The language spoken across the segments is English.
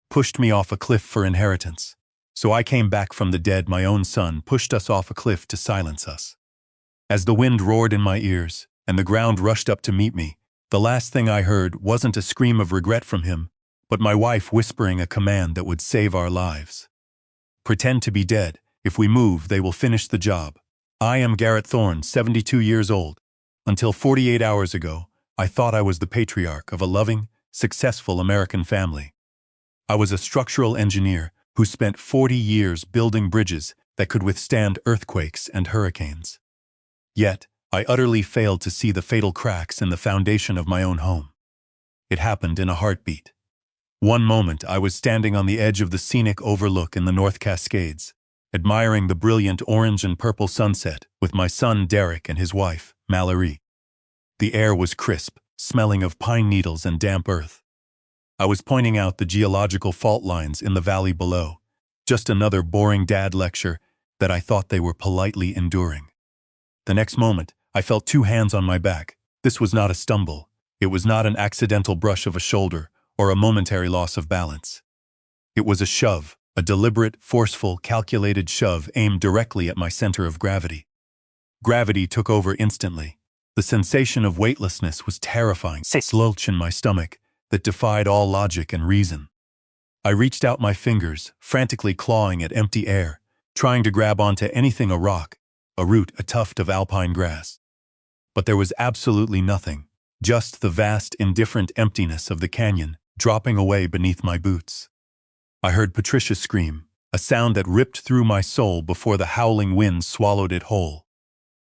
pushed me off a cliff for inheritance. So I came back from the dead. My own son pushed us off a cliff to silence us. As the wind roared in my ears and the ground rushed up to meet me, the last thing I heard wasn't a scream of regret from him, but my wife whispering a command that would save our lives. Pretend to be dead. If we move, they will finish the job. I am Garrett Thorne, 72 years old. Until 48 hours ago, I thought I was the patriarch of a loving, successful American family. I was a structural engineer who spent 40 years building bridges that could withstand earthquakes and hurricanes. Yet, I utterly failed to see the fatal cracks in the foundation of my own home. It happened in a heartbeat. One moment I was standing on the edge of the scenic overlook in the North Cascades, admiring the brilliant orange and purple sunset with my son Derek and his wife, Mallory. The air was crisp, smelling of pine needles and damp earth. I was pointing out the geological fault lines in the valley below, just another boring dad lecture that I thought they were politely enduring. The next moment, I felt two hands on my back. This was not a stumble. It was not an accidental brush of a shoulder or a momentary loss of balance. It was a shove, a deliberate, forceful, calculated shove aimed directly at my center of gravity. Gravity took over instantly. The sensation of weightlessness was terrifying, a lurch in my stomach that defied all logic and reason. I reached out my fingers, frantically clawing at empty air, trying to grab onto anything, a rock, a root, a tuft of alpine grass. But there was absolutely nothing, just the vast, indifferent emptiness of the canyon dropping away beneath my boots. I heard Patricia scream, a sound that ripped through my soul before the howling wind swallowed it whole.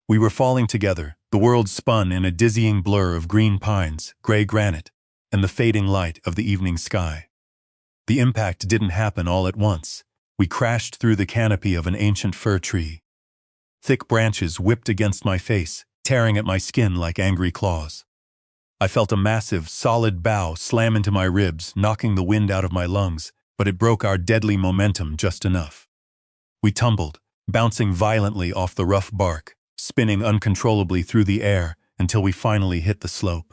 We were falling together, the world spun in a dizzying blur of green pines, gray granite, and the fading light of the evening sky. The impact didn't happen all at once. We crashed through the canopy of an ancient fir tree. Thick branches whipped against my face, tearing at my skin like angry claws. I felt a massive, solid bough slam into my ribs, knocking the wind out of my lungs, but it broke our deadly momentum just enough. We tumbled, bouncing violently off the rough bark, spinning uncontrollably through the air until we finally hit the slope.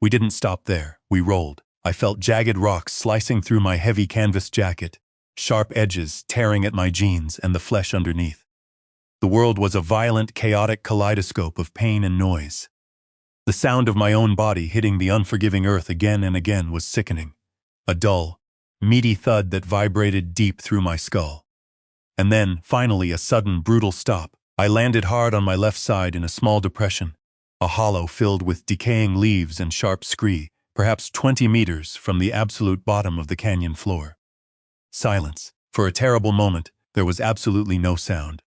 We didn't stop there, we rolled. I felt jagged rocks slicing through my heavy canvas jacket, sharp edges tearing at my jeans and the flesh underneath. The world was a violent, chaotic kaleidoscope of pain and noise. The sound of my own body hitting the unforgiving earth again and again was sickening. A dull, meaty thud that vibrated deep through my skull. And then, finally, a sudden, brutal stop. I landed hard on my left side in a small depression, a hollow filled with decaying leaves and sharp scree, perhaps 20 meters from the absolute bottom of the canyon floor. Silence. For a terrible moment, there was absolutely no sound.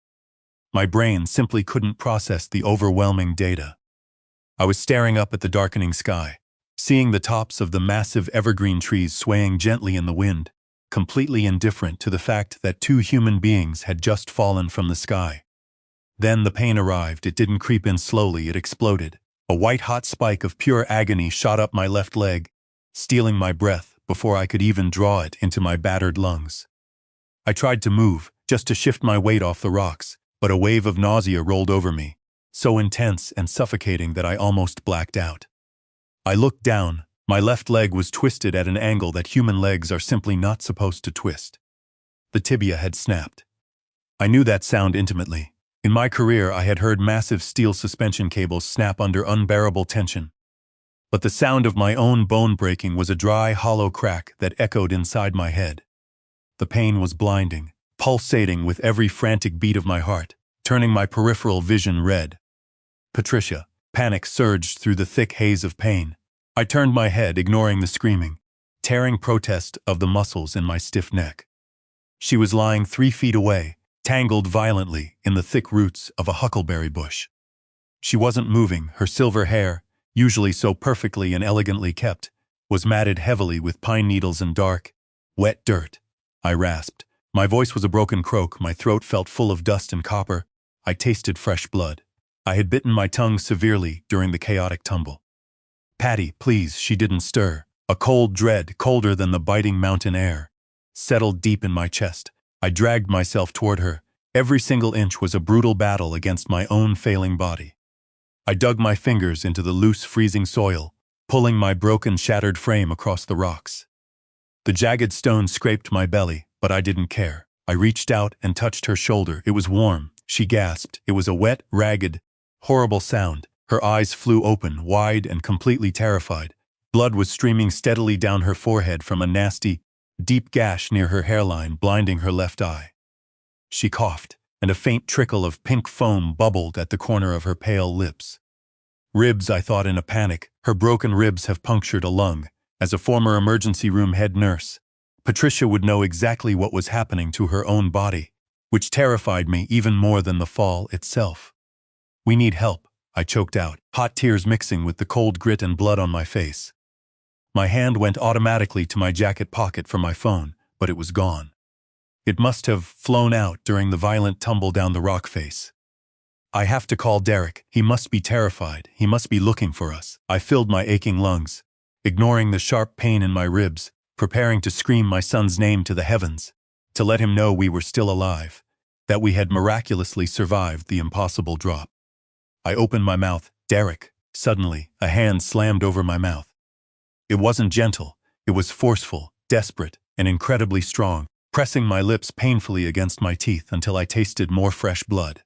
My brain simply couldn't process the overwhelming data. I was staring up at the darkening sky, seeing the tops of the massive evergreen trees swaying gently in the wind, completely indifferent to the fact that two human beings had just fallen from the sky. Then the pain arrived. It didn't creep in slowly, it exploded. A white-hot spike of pure agony shot up my left leg, stealing my breath before I could even draw it into my battered lungs. I tried to move, just to shift my weight off the rocks, but a wave of nausea rolled over me, so intense and suffocating that I almost blacked out. I looked down. My left leg was twisted at an angle that human legs are simply not supposed to twist. The tibia had snapped. I knew that sound intimately. In my career, I had heard massive steel suspension cables snap under unbearable tension. But the sound of my own bone breaking was a dry, hollow crack that echoed inside my head. The pain was blinding, pulsating with every frantic beat of my heart, turning my peripheral vision red. Patricia. Panic surged through the thick haze of pain. I turned my head, ignoring the screaming, tearing protest of the muscles in my stiff neck. She was lying 3 feet away, tangled violently in the thick roots of a huckleberry bush. She wasn't moving. Her silver hair, usually so perfectly and elegantly kept, was matted heavily with pine needles and dark, wet dirt. I rasped. My voice was a broken croak. My throat felt full of dust and copper. I tasted fresh blood. I had bitten my tongue severely during the chaotic tumble. "Patty, please." She didn't stir. A cold dread, colder than the biting mountain air, settled deep in my chest. I dragged myself toward her. Every single inch was a brutal battle against my own failing body. I dug my fingers into the loose, freezing soil, pulling my broken, shattered frame across the rocks. The jagged stone scraped my belly, but I didn't care. I reached out and touched her shoulder. It was warm. She gasped. It was a wet, ragged, horrible sound. Her eyes flew open, wide and completely terrified. Blood was streaming steadily down her forehead from a nasty, deep gash near her hairline, blinding her left eye. She coughed, and a faint trickle of pink foam bubbled at the corner of her pale lips. Ribs, I thought in a panic. Her broken ribs have punctured a lung. As a former emergency room head nurse, Patricia would know exactly what was happening to her own body, which terrified me even more than the fall itself. "We need help," I choked out, hot tears mixing with the cold grit and blood on my face. My hand went automatically to my jacket pocket for my phone, but it was gone. It must have flown out during the violent tumble down the rock face. "I have to call Derek. He must be terrified. He must be looking for us." I filled my aching lungs, ignoring the sharp pain in my ribs, preparing to scream my son's name to the heavens, to let him know we were still alive, that we had miraculously survived the impossible drop. I opened my mouth. "Derek." Suddenly, a hand slammed over my mouth. It wasn't gentle. It was forceful, desperate, and incredibly strong, pressing my lips painfully against my teeth until I tasted more fresh blood.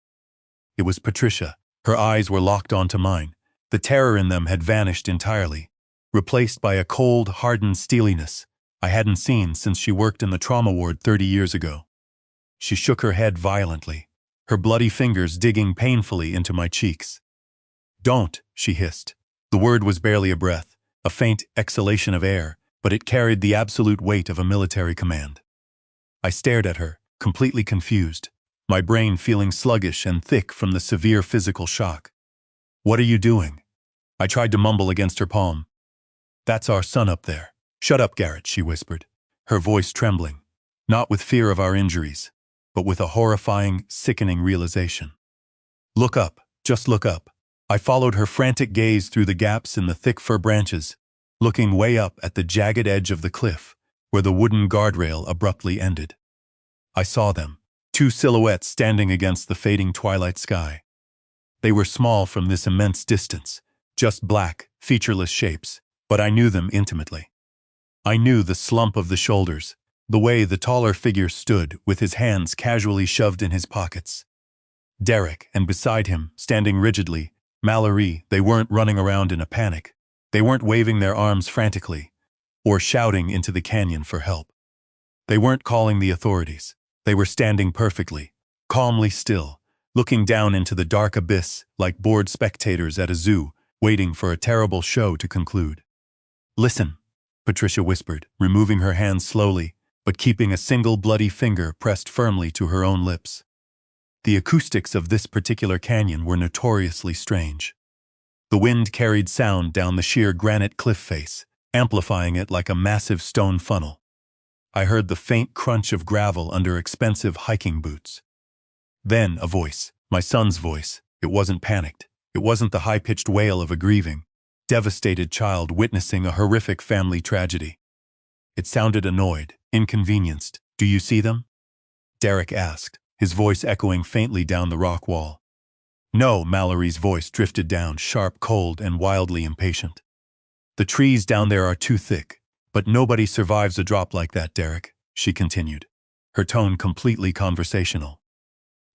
It was Patricia. Her eyes were locked onto mine. The terror in them had vanished entirely, replaced by a cold, hardened steeliness I hadn't seen since she worked in the trauma ward 30 years ago. She shook her head violently, her bloody fingers digging painfully into my cheeks. "Don't," she hissed. The word was barely a breath, a faint exhalation of air, but it carried the absolute weight of a military command. I stared at her, completely confused, my brain feeling sluggish and thick from the severe physical shock. "What are you doing?" I tried to mumble against her palm. "That's our son up there." "Shut up, Garrett," she whispered, her voice trembling, not with fear of our injuries, but with a horrifying, sickening realization. "Look up, just look up." I followed her frantic gaze through the gaps in the thick fir branches, looking way up at the jagged edge of the cliff, where the wooden guardrail abruptly ended. I saw them, two silhouettes standing against the fading twilight sky. They were small from this immense distance, just black, featureless shapes, but I knew them intimately. I knew the slump of the shoulders, the way the taller figure stood with his hands casually shoved in his pockets. Derek, and beside him, standing rigidly, Mallory. They weren't running around in a panic. They weren't waving their arms frantically, or shouting into the canyon for help. They weren't calling the authorities. They were standing perfectly, calmly still, looking down into the dark abyss like bored spectators at a zoo, waiting for a terrible show to conclude. "Listen," Patricia whispered, removing her hand slowly, but keeping a single bloody finger pressed firmly to her own lips. The acoustics of this particular canyon were notoriously strange. The wind carried sound down the sheer granite cliff face, amplifying it like a massive stone funnel. I heard the faint crunch of gravel under expensive hiking boots. Then a voice, my son's voice. It wasn't panicked. It wasn't the high-pitched wail of a grieving, devastated child witnessing a horrific family tragedy. It sounded annoyed, inconvenienced. "Do you see them?" Derek asked, his voice echoing faintly down the rock wall. "No," Mallory's voice drifted down, sharp, cold, and wildly impatient. "The trees down there are too thick, but nobody survives a drop like that, Derek," she continued, her tone completely conversational.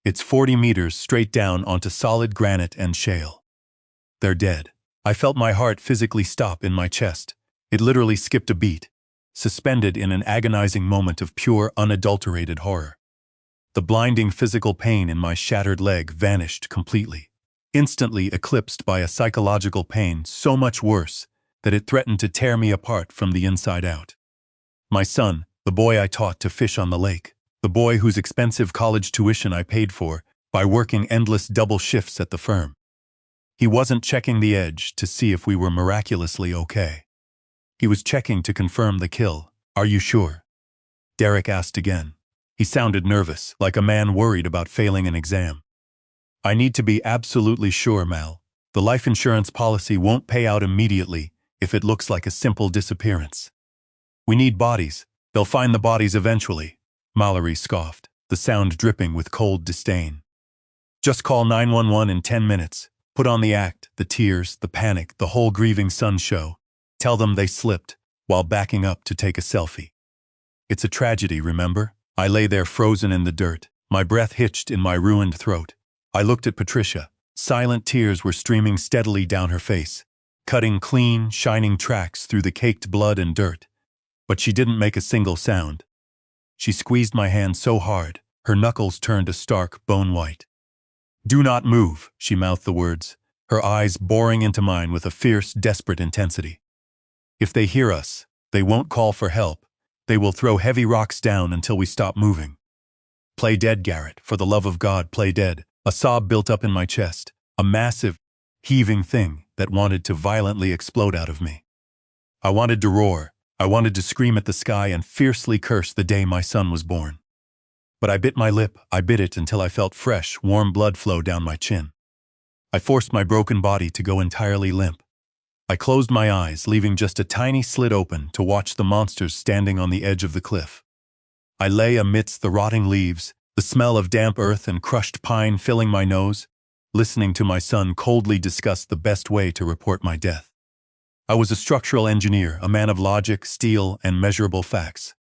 "It's 40 meters straight down onto solid granite and shale. They're dead." I felt my heart physically stop in my chest. It literally skipped a beat, suspended in an agonizing moment of pure, unadulterated horror. The blinding physical pain in my shattered leg vanished completely, instantly eclipsed by a psychological pain so much worse that it threatened to tear me apart from the inside out. My son, the boy I taught to fish on the lake, the boy whose expensive college tuition I paid for by working endless double shifts at the firm. He wasn't checking the edge to see if we were miraculously okay. He was checking to confirm the kill. "Are you sure?" Derek asked again. He sounded nervous, like a man worried about failing an exam. "I need to be absolutely sure, Mal. The life insurance policy won't pay out immediately if it looks like a simple disappearance. We need bodies. They'll find the bodies eventually," Mallory scoffed, the sound dripping with cold disdain. "Just call 911 in 10 minutes. Put on the act, the tears, the panic, the whole grieving son show. Tell them they slipped while backing up to take a selfie." It's a tragedy, remember? I lay there frozen in the dirt, my breath hitched in my ruined throat. I looked at Patricia. Silent tears were streaming steadily down her face, cutting clean, shining tracks through the caked blood and dirt. But she didn't make a single sound. She squeezed my hand so hard, her knuckles turned a stark bone white. "Do not move," she mouthed the words, her eyes boring into mine with a fierce, desperate intensity. "If they hear us, they won't call for help. They will throw heavy rocks down until we stop moving. Play dead, Garrett. For the love of God, play dead." A sob built up in my chest, a massive, heaving thing that wanted to violently explode out of me. I wanted to roar. I wanted to scream at the sky and fiercely curse the day my son was born. But I bit my lip. I bit it until I felt fresh, warm blood flow down my chin. I forced my broken body to go entirely limp. I closed my eyes, leaving just a tiny slit open to watch the monsters standing on the edge of the cliff. I lay amidst the rotting leaves, the smell of damp earth and crushed pine filling my nose, listening to my son coldly discuss the best way to report my death. I was a structural engineer, a man of logic, steel, and measurable facts.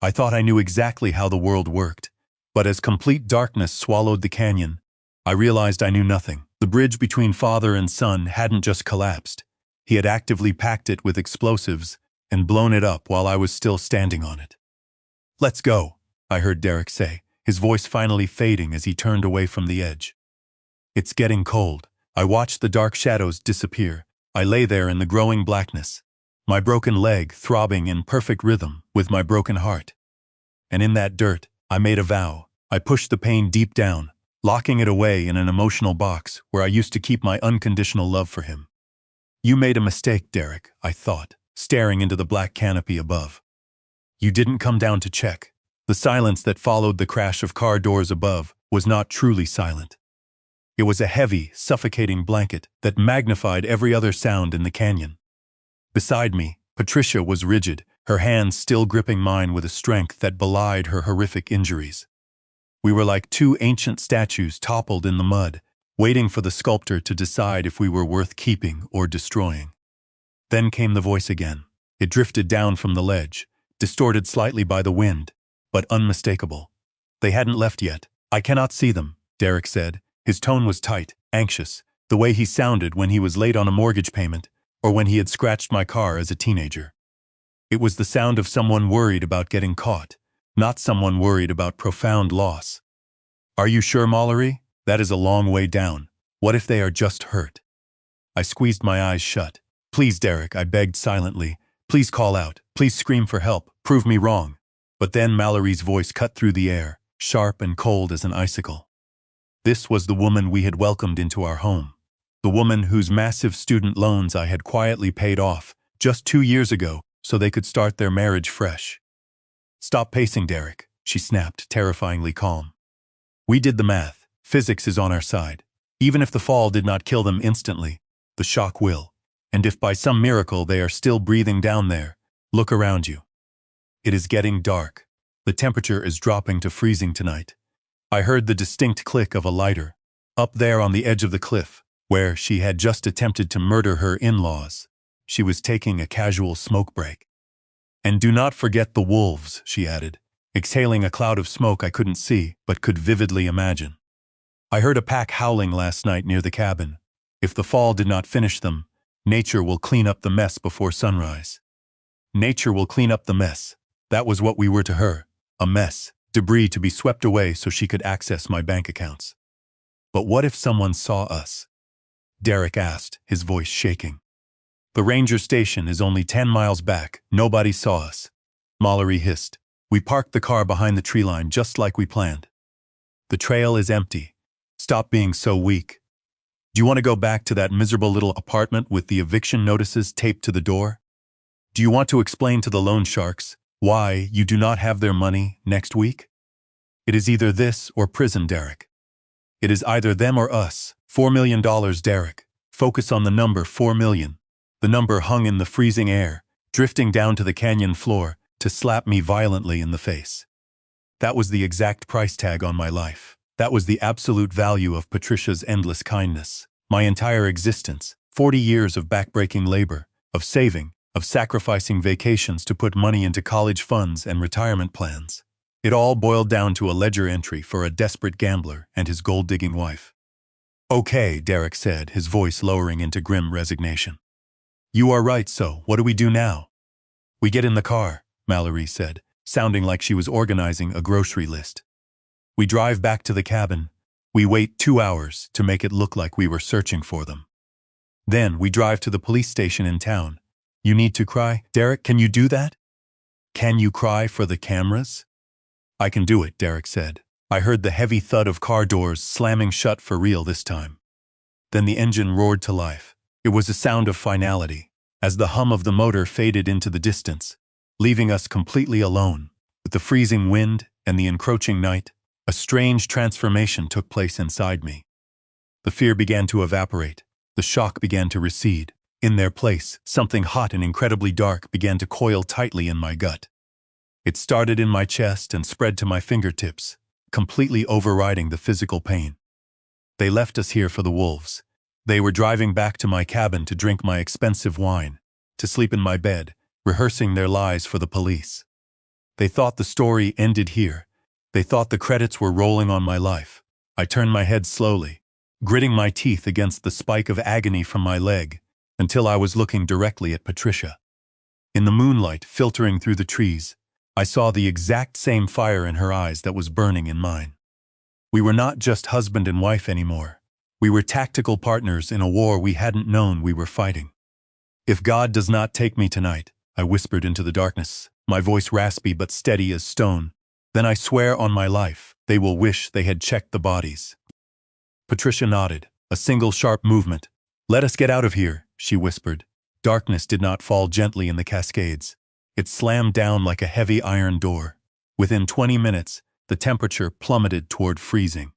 I thought I knew exactly how the world worked, but as complete darkness swallowed the canyon, I realized I knew nothing. The bridge between father and son hadn't just collapsed. He had actively packed it with explosives and blown it up while I was still standing on it. "Let's go," I heard Derek say, his voice finally fading as he turned away from the edge. "It's getting cold." I watched the dark shadows disappear. I lay there in the growing blackness, my broken leg throbbing in perfect rhythm with my broken heart. And in that dirt, I made a vow. I pushed the pain deep down, locking it away in an emotional box where I used to keep my unconditional love for him. "You made a mistake, Derek," I thought, staring into the black canopy above. "You didn't come down to check." The silence that followed the crash of car doors above was not truly silent. It was a heavy, suffocating blanket that magnified every other sound in the canyon. Beside me, Patricia was rigid, her hands still gripping mine with a strength that belied her horrific injuries. We were like two ancient statues toppled in the mud, waiting for the sculptor to decide if we were worth keeping or destroying. Then came the voice again. It drifted down from the ledge, distorted slightly by the wind, but unmistakable. "They hadn't left yet. I cannot see them," Derek said. His tone was tight, anxious, the way he sounded when he was late on a mortgage payment or when he had scratched my car as a teenager. It was the sound of someone worried about getting caught, not someone worried about profound loss. "Are you sure, Mallory? That is a long way down. What if they are just hurt?" I squeezed my eyes shut. "Please, Derek," I begged silently. "Please call out. Please scream for help. Prove me wrong." But then Mallory's voice cut through the air, sharp and cold as an icicle. This was the woman we had welcomed into our home. The woman whose massive student loans I had quietly paid off just 2 years ago so they could start their marriage fresh. "Stop pacing, Derek," she snapped, terrifyingly calm. "We did the math. Physics is on our side. Even if the fall did not kill them instantly, the shock will. And if by some miracle they are still breathing down there, look around you. It is getting dark. The temperature is dropping to freezing tonight." I heard the distinct click of a lighter, up there on the edge of the cliff, where she had just attempted to murder her in-laws. She was taking a casual smoke break. "And do not forget the wolves," she added, exhaling a cloud of smoke I couldn't see but could vividly imagine. "I heard a pack howling last night near the cabin. If the fall did not finish them, nature will clean up the mess before sunrise." Nature will clean up the mess. That was what we were to her, a mess, debris to be swept away so she could access my bank accounts. "But what if someone saw us?" Derek asked, his voice shaking. "The ranger station is only 10 miles back. Nobody saw us," Mallory hissed. "We parked the car behind the tree line just like we planned. The trail is empty. Stop being so weak. Do you want to go back to that miserable little apartment with the eviction notices taped to the door? Do you want to explain to the loan sharks why you do not have their money next week? It is either this or prison, Derek. It is either them or us. $4 million, Derek. Focus on the number 4 million. The number hung in the freezing air, drifting down to the canyon floor to slap me violently in the face. That was the exact price tag on my life. That was the absolute value of Patricia's endless kindness. My entire existence, 40 years of backbreaking labor, of saving, of sacrificing vacations to put money into college funds and retirement plans. It all boiled down to a ledger entry for a desperate gambler and his gold-digging wife. "Okay," Derek said, his voice lowering into grim resignation. "You are right, so what do we do now?" "We get in the car," Mallory said, sounding like she was organizing a grocery list. "We drive back to the cabin. We wait 2 hours to make it look like we were searching for them. Then we drive to the police station in town. You need to cry? Derek, can you do that? Can you cry for the cameras?" "I can do it," Derek said. I heard the heavy thud of car doors slamming shut for real this time. Then the engine roared to life. It was a sound of finality, as the hum of the motor faded into the distance, leaving us completely alone. With the freezing wind and the encroaching night, a strange transformation took place inside me. The fear began to evaporate. The shock began to recede. In their place, something hot and incredibly dark began to coil tightly in my gut. It started in my chest and spread to my fingertips, completely overriding the physical pain. They left us here for the wolves. They were driving back to my cabin to drink my expensive wine, to sleep in my bed, rehearsing their lies for the police. They thought the story ended here. They thought the credits were rolling on my life. I turned my head slowly, gritting my teeth against the spike of agony from my leg, until I was looking directly at Patricia. In the moonlight filtering through the trees, I saw the exact same fire in her eyes that was burning in mine. We were not just husband and wife anymore. We were tactical partners in a war we hadn't known we were fighting. "If God does not take me tonight," I whispered into the darkness, my voice raspy but steady as stone, "then I swear on my life, they will wish they had checked the bodies." Patricia nodded, a single sharp movement. "Let us get out of here," she whispered. Darkness did not fall gently in the Cascades. It slammed down like a heavy iron door. Within 20 minutes, the temperature plummeted toward freezing.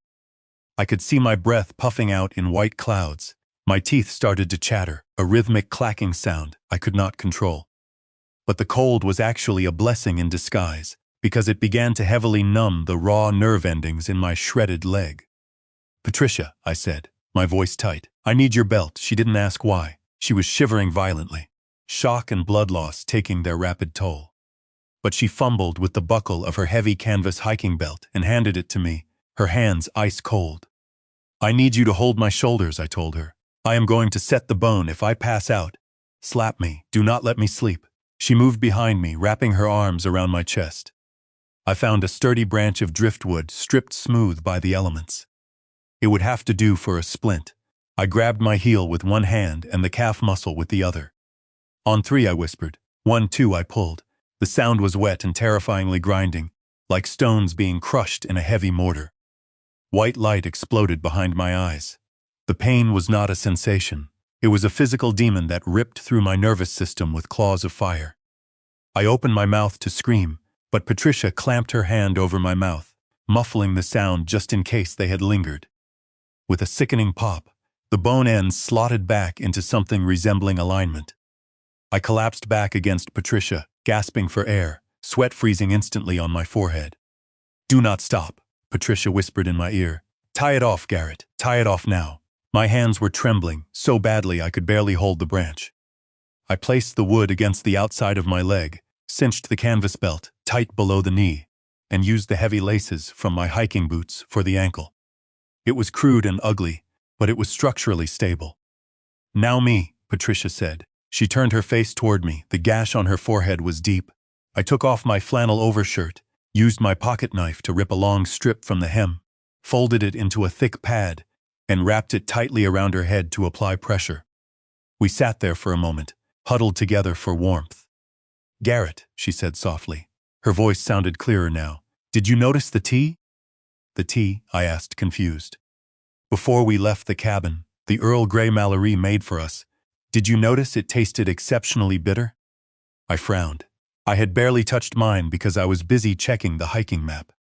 I could see my breath puffing out in white clouds. My teeth started to chatter, a rhythmic clacking sound I could not control. But the cold was actually a blessing in disguise, because it began to heavily numb the raw nerve endings in my shredded leg. "Patricia," I said, my voice tight, "I need your belt." She didn't ask why. She was shivering violently, shock and blood loss taking their rapid toll. But she fumbled with the buckle of her heavy canvas hiking belt and handed it to me, her hands ice cold. "I need you to hold my shoulders," I told her. "I am going to set the bone if I pass out. Slap me, do not let me sleep." She moved behind me, wrapping her arms around my chest. I found a sturdy branch of driftwood stripped smooth by the elements. It would have to do for a splint. I grabbed my heel with one hand and the calf muscle with the other. "On 3, I whispered. 1, 2, I pulled. The sound was wet and terrifyingly grinding, like stones being crushed in a heavy mortar. White light exploded behind my eyes. The pain was not a sensation. It was a physical demon that ripped through my nervous system with claws of fire. I opened my mouth to scream, but Patricia clamped her hand over my mouth, muffling the sound just in case they had lingered. With a sickening pop, the bone ends slotted back into something resembling alignment. I collapsed back against Patricia, gasping for air, sweat freezing instantly on my forehead. "Do not stop," Patricia whispered in my ear. "Tie it off, Garrett. Tie it off now." My hands were trembling, so badly I could barely hold the branch. I placed the wood against the outside of my leg, cinched the canvas belt tight below the knee, and used the heavy laces from my hiking boots for the ankle. It was crude and ugly, but it was structurally stable. "Now me," Patricia said. She turned her face toward me. The gash on her forehead was deep. I took off my flannel overshirt, used my pocket knife to rip a long strip from the hem, folded it into a thick pad, and wrapped it tightly around her head to apply pressure. We sat there for a moment, huddled together for warmth. "Garrett," she said softly. Her voice sounded clearer now. "Did you notice the tea?" "The tea?" I asked, confused. "Before we left the cabin, the Earl Grey Mallory made for us. Did you notice it tasted exceptionally bitter?" I frowned. I had barely touched mine because I was busy checking the hiking map.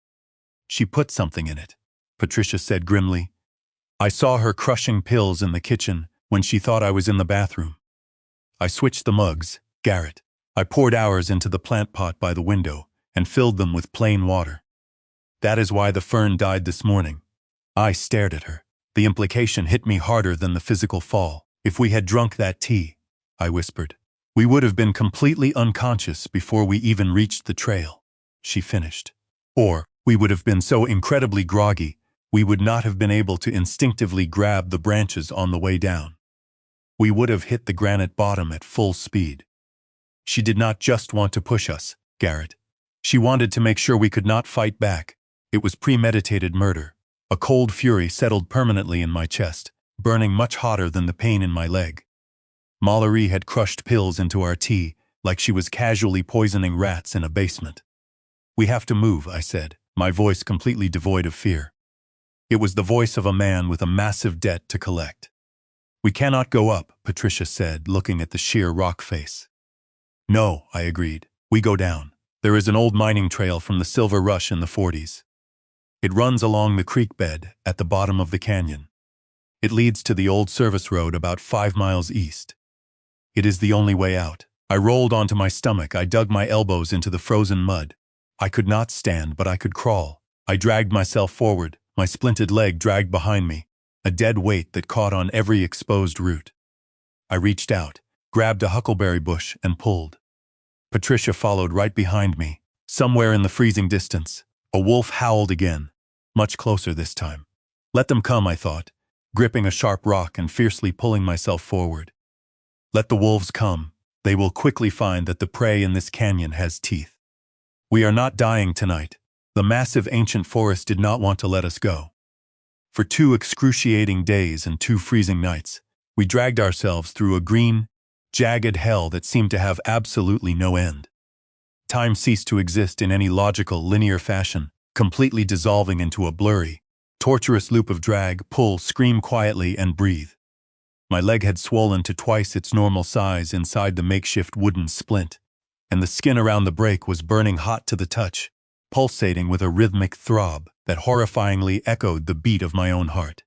"She put something in it," Patricia said grimly. "I saw her crushing pills in the kitchen when she thought I was in the bathroom. I switched the mugs, Garrett. I poured ours into the plant pot by the window and filled them with plain water. That is why the fern died this morning." I stared at her. The implication hit me harder than the physical fall. "If we had drunk that tea," I whispered, We would have been completely unconscious before we even reached the trail, she finished. Or, we would have been so incredibly groggy, we would not have been able to instinctively grab the branches on the way down. We would have hit the granite bottom at full speed. She did not just want to push us, Garrett. She wanted to make sure we could not fight back. It was premeditated murder. A cold fury settled permanently in my chest, burning much hotter than the pain in my leg. Mallory had crushed pills into our tea, like she was casually poisoning rats in a basement. We have to move, I said, my voice completely devoid of fear. It was the voice of a man with a massive debt to collect. We cannot go up, Patricia said, looking at the sheer rock face. No, I agreed. We go down. There is an old mining trail from the Silver Rush in the 40s. It runs along the creek bed at the bottom of the canyon. It leads to the old service road about 5 miles east. It is the only way out. I rolled onto my stomach. I dug my elbows into the frozen mud. I could not stand, but I could crawl. I dragged myself forward, my splinted leg dragged behind me, a dead weight that caught on every exposed root. I reached out, grabbed a huckleberry bush, and pulled. Patricia followed right behind me. Somewhere in the freezing distance, a wolf howled again, much closer this time. Let them come, I thought, gripping a sharp rock and fiercely pulling myself forward. Let the wolves come. They will quickly find that the prey in this canyon has teeth. We are not dying tonight. The massive ancient forest did not want to let us go. For 2 excruciating days and 2 freezing nights, we dragged ourselves through a green, jagged hell that seemed to have absolutely no end. Time ceased to exist in any logical, linear fashion, completely dissolving into a blurry, torturous loop of drag, pull, scream quietly, and breathe. My leg had swollen to twice its normal size inside the makeshift wooden splint, and the skin around the break was burning hot to the touch, pulsating with a rhythmic throb that horrifyingly echoed the beat of my own heart.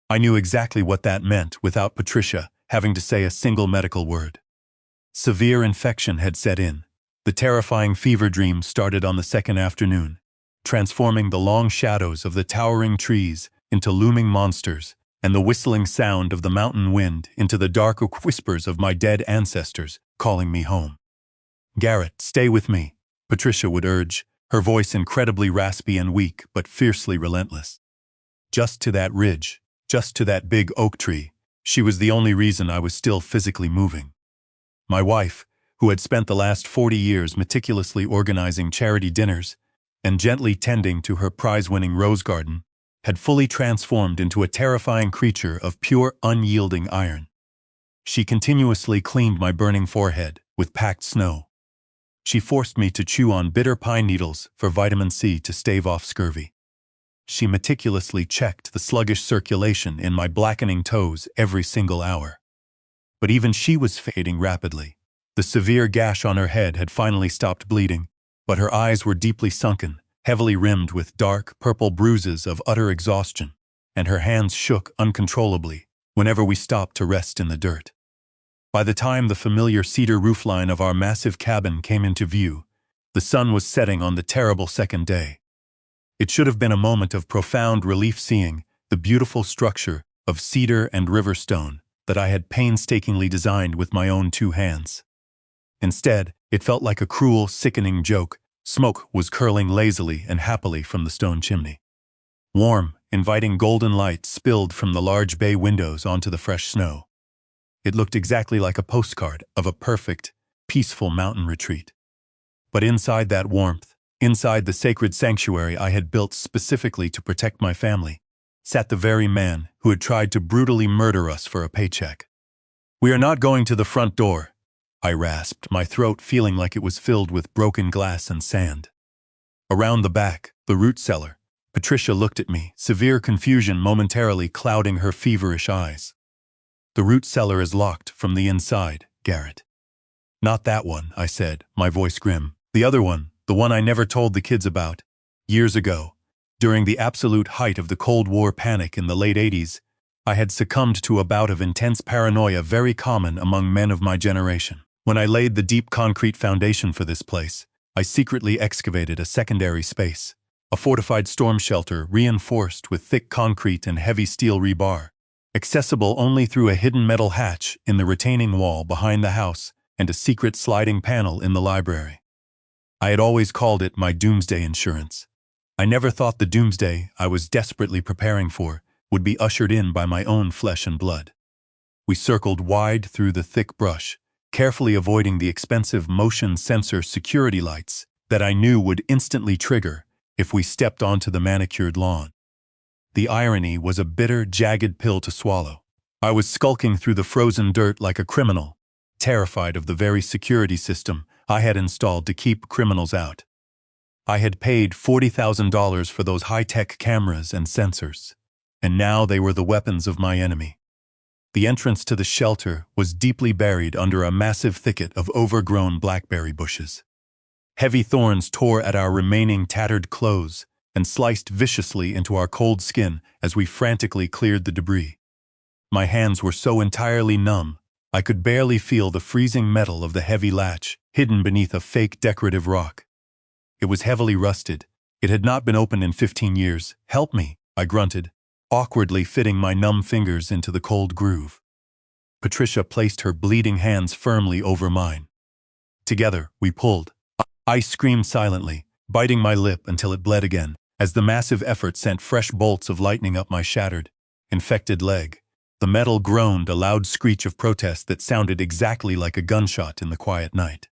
I knew exactly what that meant without Patricia having to say a single medical word. Severe infection had set in. The terrifying fever dream started on the second afternoon, transforming the long shadows of the towering trees into looming monsters and the whistling sound of the mountain wind into the dark whispers of my dead ancestors calling me home. Garrett, stay with me, Patricia would urge, her voice incredibly raspy and weak but fiercely relentless. Just to that ridge, just to that big oak tree, she was the only reason I was still physically moving. My wife, who had spent the last 40 years meticulously organizing charity dinners and gently tending to her prize-winning rose garden, had fully transformed into a terrifying creature of pure, unyielding iron. She continuously cleaned my burning forehead with packed snow. She forced me to chew on bitter pine needles for vitamin C to stave off scurvy. She meticulously checked the sluggish circulation in my blackening toes every single hour. But even she was fading rapidly. The severe gash on her head had finally stopped bleeding, but her eyes were deeply sunken, heavily rimmed with dark, purple bruises of utter exhaustion, and her hands shook uncontrollably whenever we stopped to rest in the dirt. By the time the familiar cedar roofline of our massive cabin came into view, the sun was setting on the terrible second day. It should have been a moment of profound relief seeing the beautiful structure of cedar and river stone that I had painstakingly designed with my own 2 hands. Instead, it felt like a cruel, sickening joke. Smoke was curling lazily and happily from the stone chimney. Warm, inviting golden light spilled from the large bay windows onto the fresh snow. It looked exactly like a postcard of a perfect, peaceful mountain retreat. But inside that warmth, inside the sacred sanctuary I had built specifically to protect my family, sat the very man who had tried to brutally murder us for a paycheck. "We are not going to the front door," I rasped, my throat feeling like it was filled with broken glass and sand. Around the back, the root cellar, Patricia looked at me, severe confusion momentarily clouding her feverish eyes. "The root cellar is locked from the inside, Garrett." "Not that one," I said, my voice grim. "The other one, the one I never told the kids about. Years ago, during the absolute height of the Cold War panic in the late 80s, I had succumbed to a bout of intense paranoia very common among men of my generation. When I laid the deep concrete foundation for this place, I secretly excavated a secondary space, a fortified storm shelter reinforced with thick concrete and heavy steel rebar, accessible only through a hidden metal hatch in the retaining wall behind the house and a secret sliding panel in the library. I had always called it my doomsday insurance. I never thought the doomsday I was desperately preparing for would be ushered in by my own flesh and blood. We circled wide through the thick brush, carefully avoiding the expensive motion sensor security lights that I knew would instantly trigger if we stepped onto the manicured lawn. The irony was a bitter, jagged pill to swallow. I was skulking through the frozen dirt like a criminal, terrified of the very security system I had installed to keep criminals out. I had paid $40,000 for those high-tech cameras and sensors, and now they were the weapons of my enemy. The entrance to the shelter was deeply buried under a massive thicket of overgrown blackberry bushes. Heavy thorns tore at our remaining tattered clothes and sliced viciously into our cold skin as we frantically cleared the debris. My hands were so entirely numb, I could barely feel the freezing metal of the heavy latch hidden beneath a fake decorative rock. It was heavily rusted. It had not been opened in 15 years. "Help me," I grunted, awkwardly fitting my numb fingers into the cold groove. Patricia placed her bleeding hands firmly over mine. Together, we pulled. I screamed silently, biting my lip until it bled again, as the massive effort sent fresh bolts of lightning up my shattered, infected leg. The metal groaned a loud screech of protest that sounded exactly like a gunshot in the quiet night.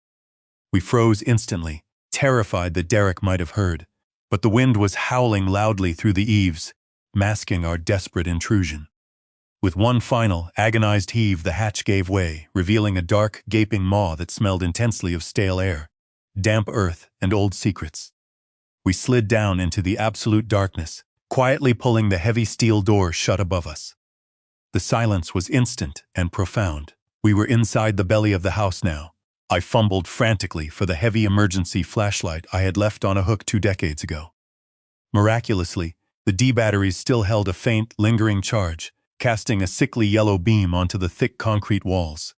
We froze instantly, terrified that Derek might have heard, but the wind was howling loudly through the eaves, masking our desperate intrusion. With one final, agonized heave, the hatch gave way, revealing a dark, gaping maw that smelled intensely of stale air, damp earth, and old secrets. We slid down into the absolute darkness, quietly pulling the heavy steel door shut above us. The silence was instant and profound. We were inside the belly of the house now. I fumbled frantically for the heavy emergency flashlight I had left on a hook 2 decades ago. Miraculously, the D batteries still held a faint, lingering charge, casting a sickly yellow beam onto the thick concrete walls.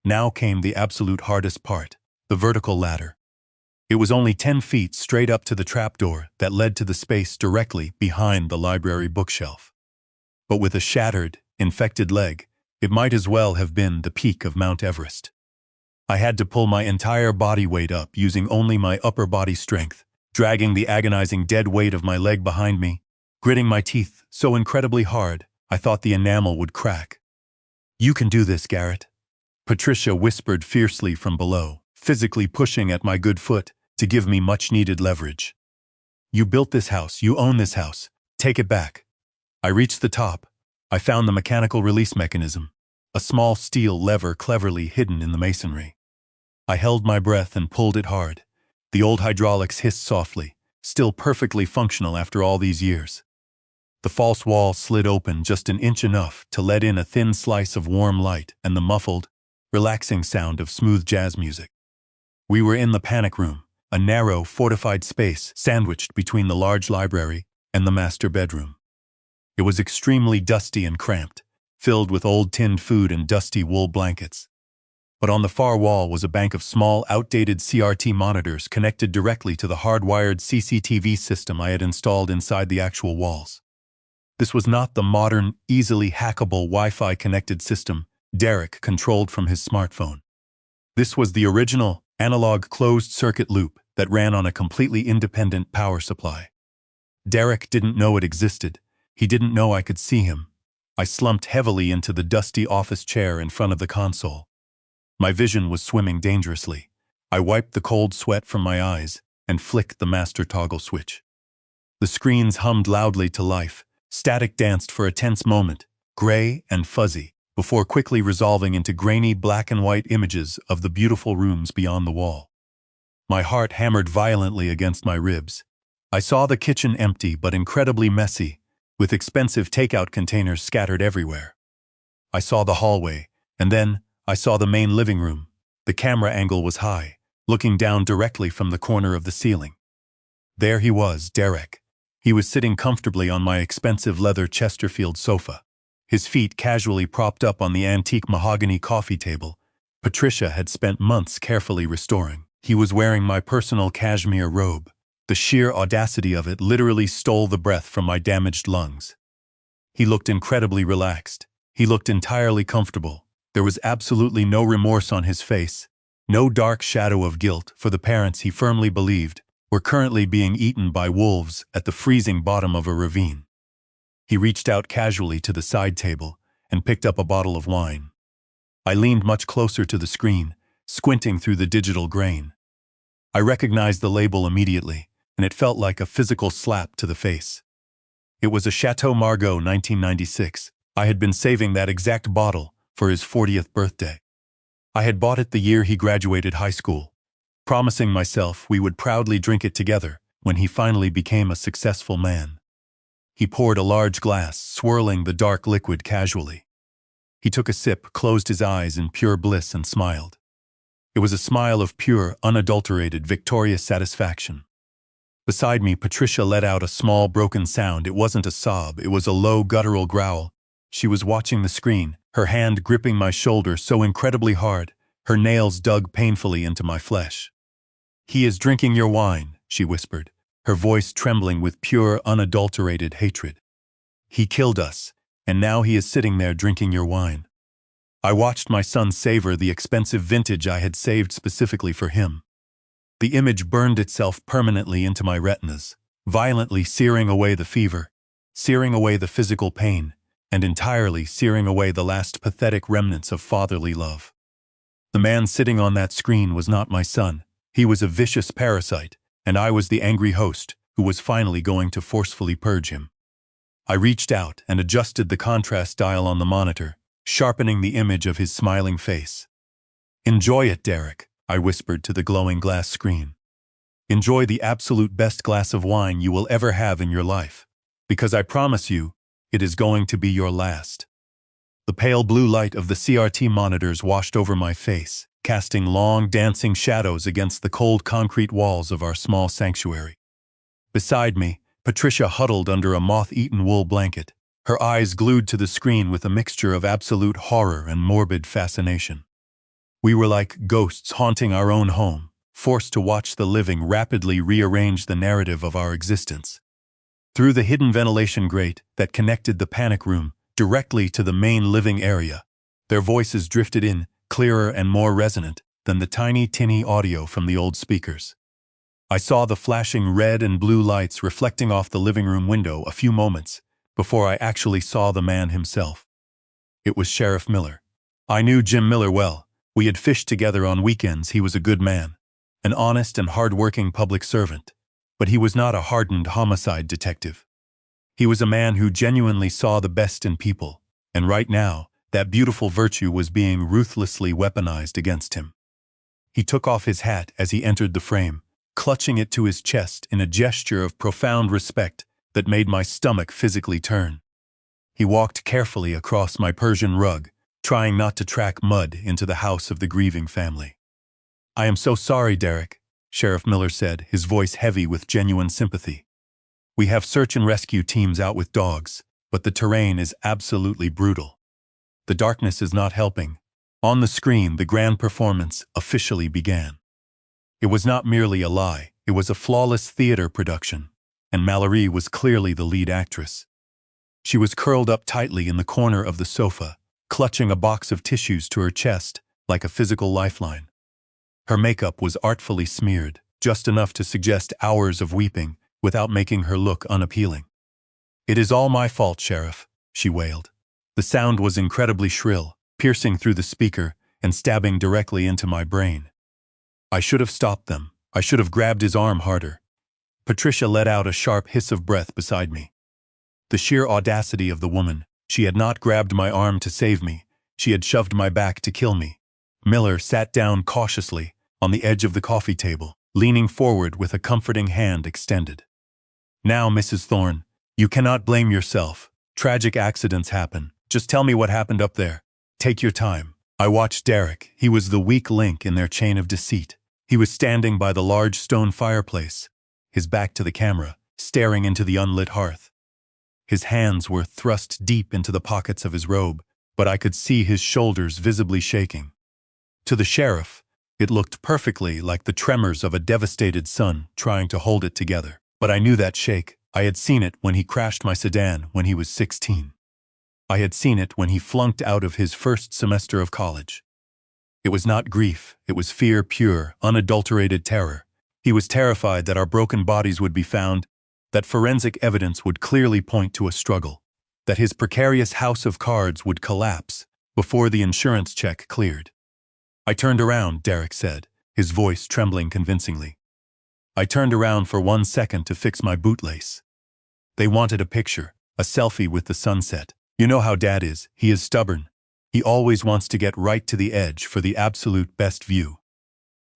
Now came the absolute hardest part, the vertical ladder. It was only 10 feet straight up to the trapdoor that led to the space directly behind the library bookshelf. But with a shattered, infected leg, it might as well have been the peak of Mount Everest. I had to pull my entire body weight up using only my upper body strength, dragging the agonizing dead weight of my leg behind me, gritting my teeth so incredibly hard I thought the enamel would crack. "You can do this, Garrett," Patricia whispered fiercely from below, physically pushing at my good foot to give me much-needed leverage. "You built this house, you own this house, take it back." I reached the top. I found the mechanical release mechanism, a small steel lever cleverly hidden in the masonry. I held my breath and pulled it hard. The old hydraulics hissed softly, still perfectly functional after all these years. The false wall slid open just an inch enough to let in a thin slice of warm light and the muffled, relaxing sound of smooth jazz music. We were in the panic room, a narrow, fortified space sandwiched between the large library and the master bedroom. It was extremely dusty and cramped, filled with old tinned food and dusty wool blankets. But on the far wall was a bank of small, outdated CRT monitors connected directly to the hardwired CCTV system I had installed inside the actual walls. This was not the modern, easily hackable Wi-Fi connected system Derek controlled from his smartphone. This was the original, analog closed-circuit loop that ran on a completely independent power supply. Derek didn't know it existed. He didn't know I could see him. I slumped heavily into the dusty office chair in front of the console. My vision was swimming dangerously. I wiped the cold sweat from my eyes and flicked the master toggle switch. The screens hummed loudly to life. Static danced for a tense moment, gray and fuzzy, before quickly resolving into grainy black and white images of the beautiful rooms beyond the wall. My heart hammered violently against my ribs. I saw the kitchen empty but incredibly messy, with expensive takeout containers scattered everywhere. I saw the hallway, and then I saw the main living room. The camera angle was high, looking down directly from the corner of the ceiling. There he was, Derek. He was sitting comfortably on my expensive leather Chesterfield sofa, his feet casually propped up on the antique mahogany coffee table Patricia had spent months carefully restoring. He was wearing my personal cashmere robe. The sheer audacity of it literally stole the breath from my damaged lungs. He looked incredibly relaxed. He looked entirely comfortable. There was absolutely no remorse on his face, No dark shadow of guilt for the parents he firmly believed were currently being eaten by wolves at the freezing bottom of a ravine. He reached out casually to the side table and picked up a bottle of wine. I leaned much closer to the screen, squinting through the digital grain. I recognized the label immediately, and it felt like a physical slap to the face. It was a Chateau Margaux 1996. I had been saving that exact bottle for his 40th birthday. I had bought it the year he graduated high school, promising myself we would proudly drink it together when he finally became a successful man. He poured a large glass, swirling the dark liquid casually. He took a sip, closed his eyes in pure bliss, and smiled. It was a smile of pure, unadulterated, victorious satisfaction. Beside me, Patricia let out a small, broken sound. It wasn't a sob, it was a low, guttural growl. She was watching the screen, her hand gripping my shoulder so incredibly hard, her nails dug painfully into my flesh. "He is drinking your wine," she whispered, her voice trembling with pure, unadulterated hatred. "He killed us, and now he is sitting there drinking your wine." I watched my son savor the expensive vintage I had saved specifically for him. The image burned itself permanently into my retinas, violently searing away the fever, searing away the physical pain, and entirely searing away the last pathetic remnants of fatherly love. The man sitting on that screen was not my son. He was a vicious parasite, and I was the angry host who was finally going to forcefully purge him. I reached out and adjusted the contrast dial on the monitor, sharpening the image of his smiling face. "Enjoy it, Derek," I whispered to the glowing glass screen. "Enjoy the absolute best glass of wine you will ever have in your life, because I promise you, it is going to be your last." The pale blue light of the CRT monitors washed over my face, casting long, dancing shadows against the cold concrete walls of our small sanctuary. Beside me, Patricia huddled under a moth-eaten wool blanket, her eyes glued to the screen with a mixture of absolute horror and morbid fascination. We were like ghosts haunting our own home, forced to watch the living rapidly rearrange the narrative of our existence. Through the hidden ventilation grate that connected the panic room directly to the main living area, their voices drifted in, clearer and more resonant than the tiny, tinny audio from the old speakers. I saw the flashing red and blue lights reflecting off the living room window a few moments before I actually saw the man himself. It was Sheriff Miller. I knew Jim Miller well. We had fished together on weekends. He was a good man, an honest and hard-working public servant, but he was not a hardened homicide detective. He was a man who genuinely saw the best in people, and right now, that beautiful virtue was being ruthlessly weaponized against him. He took off his hat as he entered the frame, clutching it to his chest in a gesture of profound respect that made my stomach physically turn. He walked carefully across my Persian rug, trying not to track mud into the house of the grieving family. "I am so sorry, Derek," Sheriff Miller said, his voice heavy with genuine sympathy. "We have search and rescue teams out with dogs, but the terrain is absolutely brutal. The darkness is not helping." On the screen, the grand performance officially began. It was not merely a lie, it was a flawless theater production, and Mallory was clearly the lead actress. She was curled up tightly in the corner of the sofa, clutching a box of tissues to her chest like a physical lifeline. Her makeup was artfully smeared, just enough to suggest hours of weeping without making her look unappealing. "It is all my fault, Sheriff," she wailed. The sound was incredibly shrill, piercing through the speaker and stabbing directly into my brain. I should have stopped them. I should have grabbed his arm harder. Patricia let out a sharp hiss of breath beside me. The sheer audacity of the woman. She had not grabbed my arm to save me. She had shoved my back to kill me. Miller sat down cautiously on the edge of the coffee table, leaning forward with a comforting hand extended. "Now, Mrs. Thorne, you cannot blame yourself. Tragic accidents happen. Just tell me what happened up there. Take your time." I watched Derek. He was the weak link in their chain of deceit. He was standing by the large stone fireplace, his back to the camera, staring into the unlit hearth. His hands were thrust deep into the pockets of his robe, but I could see his shoulders visibly shaking. To the sheriff, it looked perfectly like the tremors of a devastated son trying to hold it together. But I knew that shake. I had seen it when he crashed my sedan when he was 16. I had seen it when he flunked out of his first semester of college. It was not grief, it was fear, pure, unadulterated terror. He was terrified that our broken bodies would be found, that forensic evidence would clearly point to a struggle, that his precarious house of cards would collapse before the insurance check cleared. I turned around, Derek said, his voice trembling convincingly. I turned around for 1 second to fix my bootlace. They wanted a picture, a selfie with the sunset. You know how Dad is, he is stubborn. He always wants to get right to the edge for the absolute best view.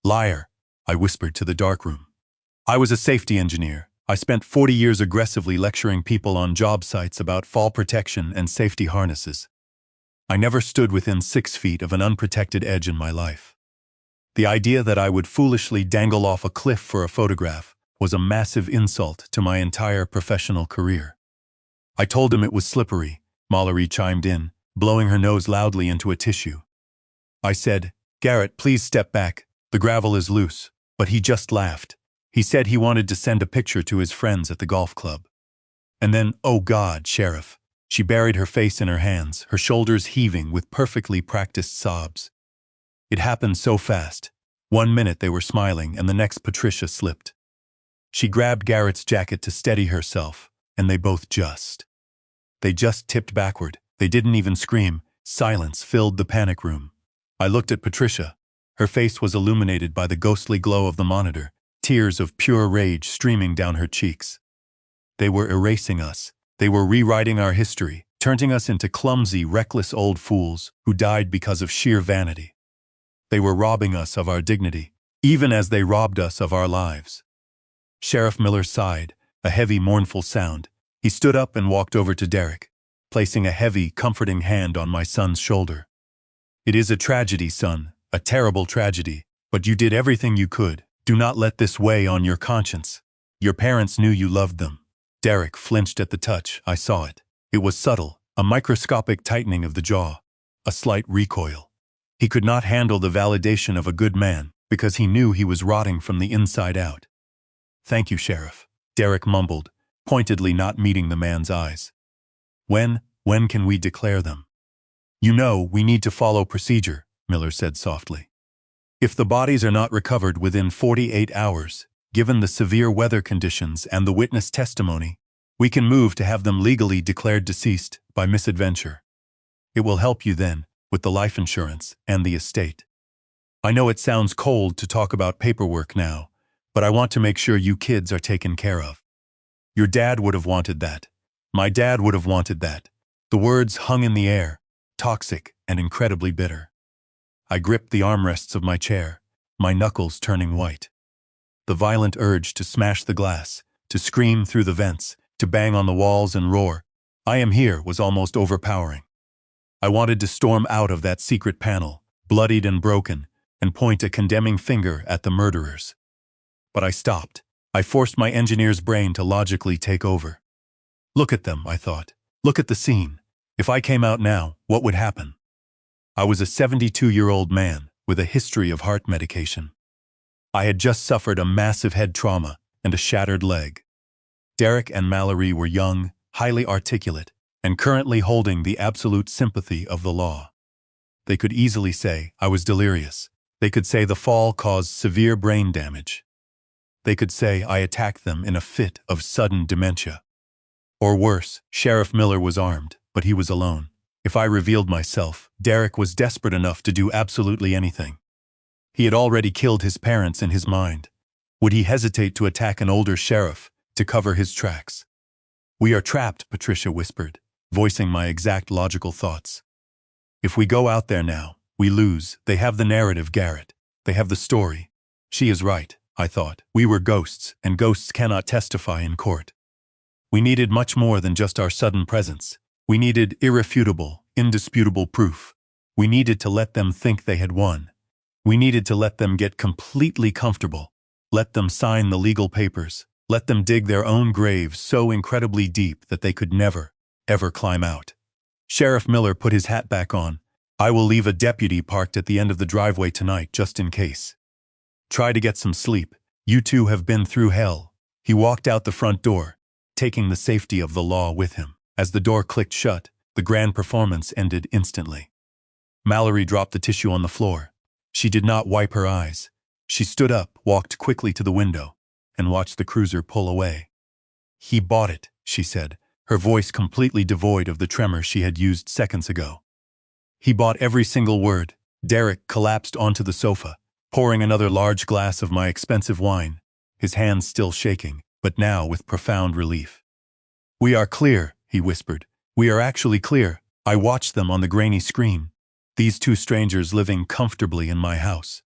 Liar, I whispered to the darkroom. I was a safety engineer. I spent 40 years aggressively lecturing people on job sites about fall protection and safety harnesses. I never stood within 6 feet of an unprotected edge in my life. The idea that I would foolishly dangle off a cliff for a photograph was a massive insult to my entire professional career. I told him it was slippery, Mallory chimed in, blowing her nose loudly into a tissue. I said, Garrett, please step back, the gravel is loose, but he just laughed. He said he wanted to send a picture to his friends at the golf club. And then, oh God, Sheriff. She buried her face in her hands, her shoulders heaving with perfectly practiced sobs. It happened so fast. 1 minute they were smiling and the next Patricia slipped. She grabbed Garrett's jacket to steady herself, and they just tipped backward. They didn't even scream. Silence filled the panic room. I looked at Patricia. Her face was illuminated by the ghostly glow of the monitor, tears of pure rage streaming down her cheeks. They were erasing us. They were rewriting our history, turning us into clumsy, reckless old fools who died because of sheer vanity. They were robbing us of our dignity, even as they robbed us of our lives. Sheriff Miller sighed, a heavy, mournful sound. He stood up and walked over to Derek, placing a heavy, comforting hand on my son's shoulder. It is a tragedy, son, a terrible tragedy, but you did everything you could. Do not let this weigh on your conscience. Your parents knew you loved them. Derek flinched at the touch. I saw it. It was subtle, a microscopic tightening of the jaw, a slight recoil. He could not handle the validation of a good man because he knew he was rotting from the inside out. Thank you, Sheriff, Derek mumbled, pointedly not meeting the man's eyes. When can we declare them? You know, we need to follow procedure, Miller said softly. If the bodies are not recovered within 48 hours, given the severe weather conditions and the witness testimony, we can move to have them legally declared deceased by misadventure. It will help you then with the life insurance and the estate. I know it sounds cold to talk about paperwork now, but I want to make sure you kids are taken care of. Your dad would have wanted that. My dad would have wanted that. The words hung in the air, toxic and incredibly bitter. I gripped the armrests of my chair, my knuckles turning white. The violent urge to smash the glass, to scream through the vents, to bang on the walls and roar, I am here, was almost overpowering. I wanted to storm out of that secret panel, bloodied and broken, and point a condemning finger at the murderers. But I stopped. I forced my engineer's brain to logically take over. Look at them, I thought. Look at the scene. If I came out now, what would happen? I was a 72-year-old man with a history of heart medication. I had just suffered a massive head trauma and a shattered leg. Derek and Mallory were young, highly articulate, and currently holding the absolute sympathy of the law. They could easily say I was delirious. They could say the fall caused severe brain damage. They could say I attacked them in a fit of sudden dementia. Or worse, Sheriff Miller was armed, but he was alone. If I revealed myself, Derek was desperate enough to do absolutely anything. He had already killed his parents in his mind. Would he hesitate to attack an older sheriff to cover his tracks? We are trapped, Patricia whispered, voicing my exact logical thoughts. If we go out there now, we lose. They have the narrative, Garrett. They have the story. She is right, I thought. We were ghosts, and ghosts cannot testify in court. We needed much more than just our sudden presence. We needed irrefutable, indisputable proof. We needed to let them think they had won. We needed to let them get completely comfortable. Let them sign the legal papers. Let them dig their own graves so incredibly deep that they could never, ever climb out. Sheriff Miller put his hat back on. I will leave a deputy parked at the end of the driveway tonight just in case. Try to get some sleep. You two have been through hell. He walked out the front door, taking the safety of the law with him. As the door clicked shut, the grand performance ended instantly. Mallory dropped the tissue on the floor. She did not wipe her eyes. She stood up, walked quickly to the window, and watched the cruiser pull away. "He bought it," she said, her voice completely devoid of the tremor she had used seconds ago. "He bought every single word." Derek collapsed onto the sofa, pouring another large glass of my expensive wine, his hands still shaking, but now with profound relief. "We are clear," he whispered. "We are actually clear. I watched them on the grainy screen. These two strangers living comfortably in my house."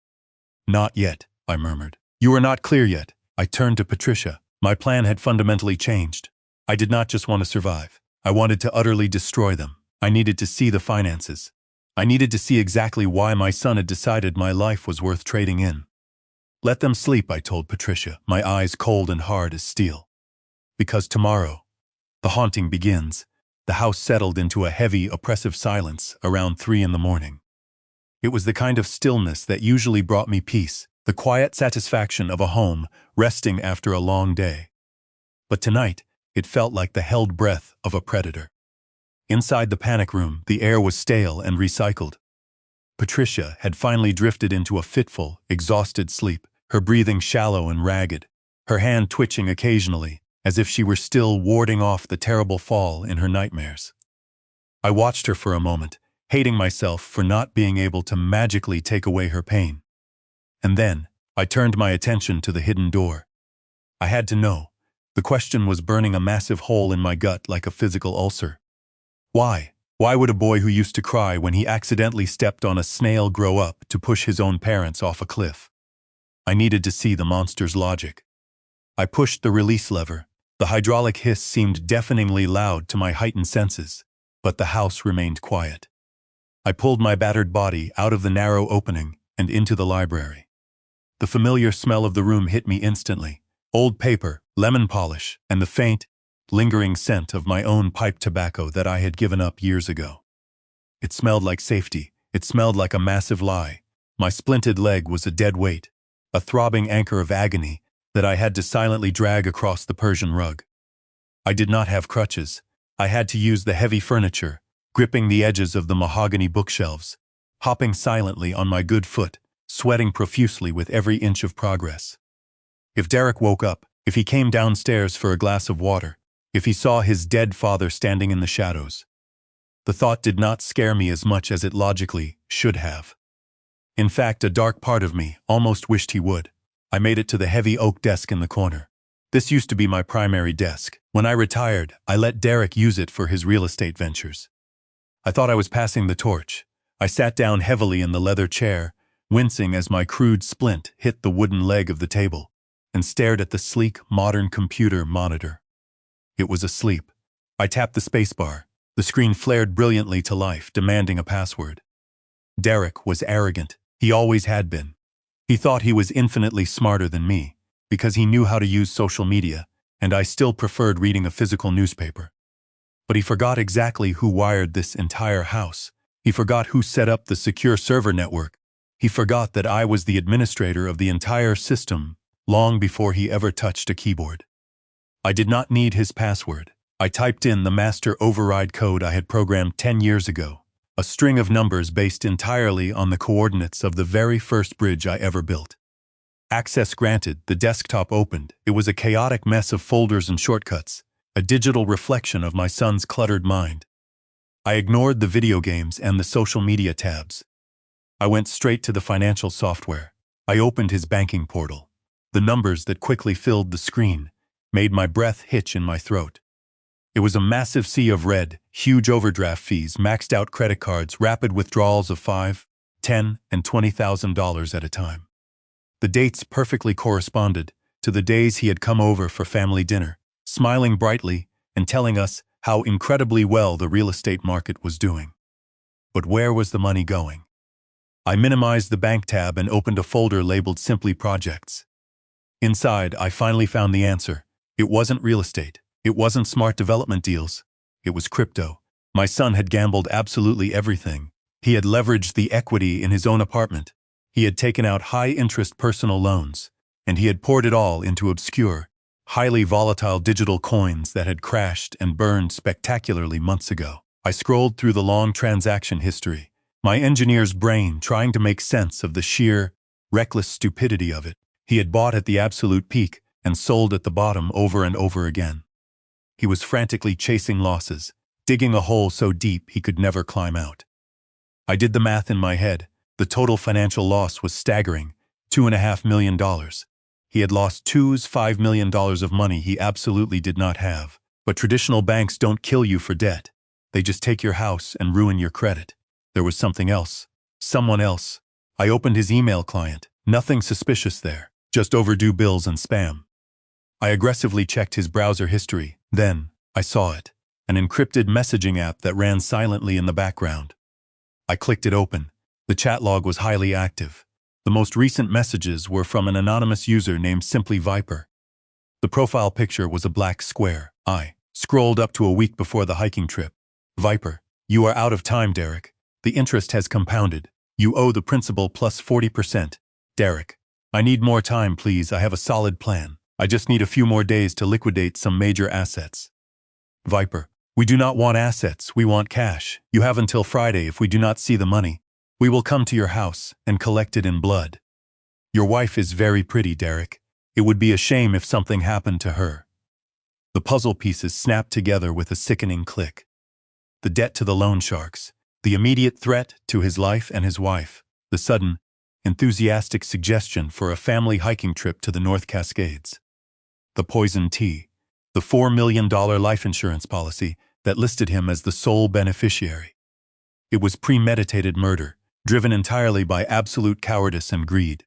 "Not yet," I murmured. "You are not clear yet." I turned to Patricia. My plan had fundamentally changed. I did not just want to survive. I wanted to utterly destroy them. I needed to see the finances. I needed to see exactly why my son had decided my life was worth trading in. "Let them sleep," I told Patricia, my eyes cold and hard as steel. "Because tomorrow, the haunting begins." The house settled into a heavy, oppressive silence around 3 in the morning. It was the kind of stillness that usually brought me peace, the quiet satisfaction of a home resting after a long day. But tonight, it felt like the held breath of a predator. Inside the panic room, the air was stale and recycled. Patricia had finally drifted into a fitful, exhausted sleep, her breathing shallow and ragged, her hand twitching occasionally, as if she were still warding off the terrible fall in her nightmares. I watched her for a moment, hating myself for not being able to magically take away her pain. And then, I turned my attention to the hidden door. I had to know. The question was burning a massive hole in my gut like a physical ulcer. Why? Why would a boy who used to cry when he accidentally stepped on a snail grow up to push his own parents off a cliff? I needed to see the monster's logic. I pushed the release lever. The hydraulic hiss seemed deafeningly loud to my heightened senses, but the house remained quiet. I pulled my battered body out of the narrow opening and into the library. The familiar smell of the room hit me instantly. Old paper, lemon polish, and the faint, lingering scent of my own pipe tobacco that I had given up years ago. It smelled like safety. It smelled like a massive lie. My splinted leg was a dead weight, a throbbing anchor of agony that I had to silently drag across the Persian rug. I did not have crutches. I had to use the heavy furniture, gripping the edges of the mahogany bookshelves, hopping silently on my good foot, sweating profusely with every inch of progress. If Derek woke up, if he came downstairs for a glass of water, if he saw his dead father standing in the shadows, the thought did not scare me as much as it logically should have. In fact, a dark part of me almost wished he would. I made it to the heavy oak desk in the corner. This used to be my primary desk. When I retired, I let Derek use it for his real estate ventures. I thought I was passing the torch. I sat down heavily in the leather chair, wincing as my crude splint hit the wooden leg of the table, and stared at the sleek, modern computer monitor. It was asleep. I tapped the spacebar. The screen flared brilliantly to life, demanding a password. Derek was arrogant. He always had been. He thought he was infinitely smarter than me, because he knew how to use social media, and I still preferred reading a physical newspaper. But he forgot exactly who wired this entire house. He forgot who set up the secure server network. He forgot that I was the administrator of the entire system long before he ever touched a keyboard. I did not need his password. I typed in the master override code I had programmed 10 years ago, a string of numbers based entirely on the coordinates of the very first bridge I ever built. Access granted, the desktop opened. It was a chaotic mess of folders and shortcuts, a digital reflection of my son's cluttered mind. I ignored the video games and the social media tabs. I went straight to the financial software. I opened his banking portal. The numbers that quickly filled the screen made my breath hitch in my throat. It was a massive sea of red, huge overdraft fees, maxed out credit cards, rapid withdrawals of $5, $10, and $20,000 at a time. The dates perfectly corresponded to the days he had come over for family dinner, smiling brightly and telling us how incredibly well the real estate market was doing. But where was the money going? I minimized the bank tab and opened a folder labeled Simply Projects. Inside, I finally found the answer. It wasn't real estate. It wasn't smart development deals. It was crypto. My son had gambled absolutely everything. He had leveraged the equity in his own apartment. He had taken out high-interest personal loans, and he had poured it all into obscure, highly volatile digital coins that had crashed and burned spectacularly months ago. I scrolled through the long transaction history, My engineer's brain trying to make sense of the sheer, reckless stupidity of it. He had bought at the absolute peak and sold at the bottom over and over again. He was frantically chasing losses, digging a hole so deep he could never climb out. I did the math in my head. The total financial loss was staggering, $2.5 million. He had lost $5 million of money he absolutely did not have. But traditional banks don't kill you for debt. They just take your house and ruin your credit. There was something else. Someone else. I opened his email client. Nothing suspicious there. Just overdue bills and spam. I aggressively checked his browser history. Then, I saw it. An encrypted messaging app that ran silently in the background. I clicked it open. The chat log was highly active. The most recent messages were from an anonymous user named Simply Viper. The profile picture was a black square. I scrolled up to a week before the hiking trip. Viper, you are out of time, Derek. The interest has compounded. You owe the principal plus 40%. Derek, I need more time, please. I have a solid plan. I just need a few more days to liquidate some major assets. Viper, we do not want assets. We want cash. You have until Friday. If we do not see the money, we will come to your house and collect it in blood. Your wife is very pretty, Derek. It would be a shame if something happened to her. The puzzle pieces snapped together with a sickening click. The debt to the loan sharks, the immediate threat to his life and his wife, the sudden, enthusiastic suggestion for a family hiking trip to the North Cascades. The poison tea, the $4 million life insurance policy that listed him as the sole beneficiary. It was premeditated murder, driven entirely by absolute cowardice and greed.